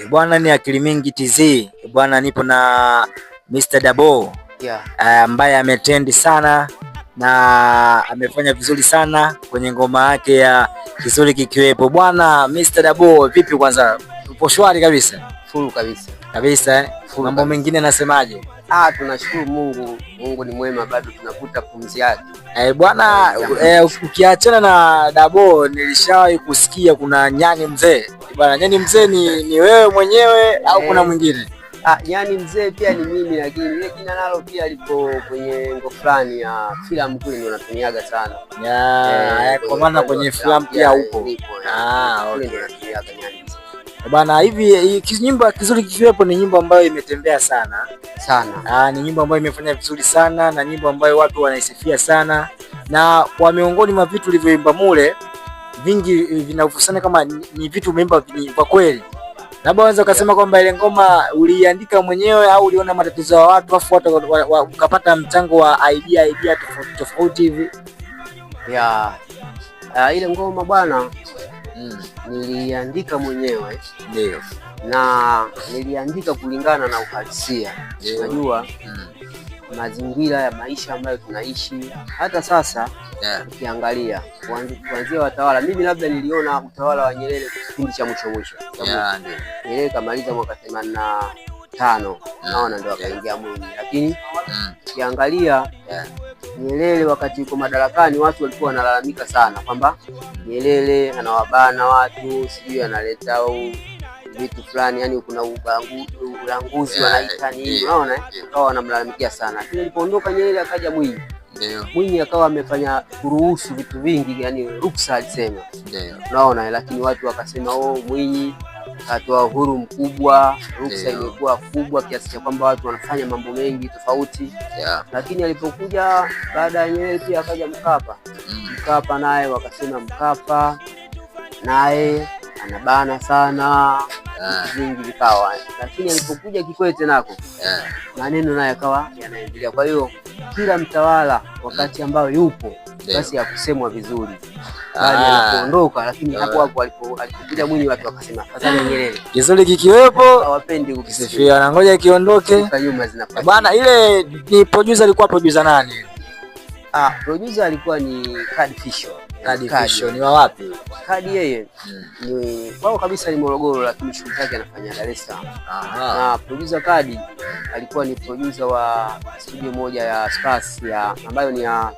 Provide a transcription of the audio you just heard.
Bwana ni Akili Mingi TZ. Bwana nipo na Mr. Dabo. Yeah. Ambaye ametendi sana na amefanya vizuri sana kwenye ngoma yake ya Kizuri Kikiwepo. Bwana Mr. Dabo, vipi kwanza? Upo shwari kabisa? Full kabisa. Kabisa. Mambo mengine nasemaje? Tunashukuru Mungu. Mungu ni mwema, bado tunavuta pumzi yake. Bwana ukiachana na Dabo, nilishawahi kusikia kuna Nyani Mzee. Bwana Nyani Mzee ni wewe mwenyewe au kuna mwingine? Nyani Mzee pia ni mimi, lakini ile jina nalo pia lipo kwenye ngo fulani ya filamu kule ndio natumiaga sana. Kwa maana kwenye filamu pia upo. Okay. Ndio natumiaga Nyani Mzee. Bwana, hivi nyimbo Kizuri Kikiwepo ni nyimbo ambayo imetembea sana. Ni nyimbo ambayo imefanya vizuri sana na nyimbo ambayo watu wanaisifia sana, na kwa miongoni mwa vitu ulivyoimba mule vingi vinahusiana kama ni vitu umeimba kwa kweli. Labda unaweza kusema kwamba ile ngoma uliandika mwenyewe au uliona matatizo ya watu afu watu ukapata mchango wa idea tofauti hivi? Ile ngoma bwana, niliandika mwenyewe. Ndio. Na niliandika kulingana na uhalisia. Unajua mazingira ya maisha ambayo tunaishi hata sasa. Ukiangalia kuanzia watawala, mimi labda niliona utawala wa Nyerere kipindi cha mwisho. Nyerere kamaliza mwaka 85, naona ndio akaingia Mwinyi, lakini ukiangalia Nyerere wakati yuko madarakani watu walikuwa wanalalamika sana kwamba Nyerere anawabana watu, sijui analeta vitu fulani, yani kuna ulanguzi wanaita nini, unaona akawa wanamlalamikia sana. Lakini alipoondoka Nyerere akaja Mwinyi. Mwinyi akawa amefanya kuruhusu vitu vingi, yani ruksa alisema. Unaona, lakini watu wakasema Mwinyi atoa uhuru mkubwa, ruksa imekuwa kubwa kiasi cha kwamba watu wanafanya mambo mengi tofauti. Lakini alipokuja baada ya Nyerere pia akaja Mkapa naye wakasema Mkapa naye anabana sana, vingi vikawa. Lakini alipokuja Kikwete nako maneno naye akawa yanaendelea. Kwa hiyo kila mtawala wakati ambao yupo basi hakusemwa vizuri, bali alipoondoka. Lakini hapo alipokuja Mwinyi watu wakasema afadhali Nyerere. Kizuri Kikiwepo hawapendi kukisifia na ngoja kiondoke. Bwana, ile ni producer, alikuwa producer nani? Producer alikuwa ni Kadi Fisho. Ni wa wapi? Kadi yeye ni kwao kabisa, ni Morogoro, lakini shughuli zake anafanya Dar es Salaam. Na producer Kadi alikuwa ni producer wa studio moja ya Stars ambayo ni ya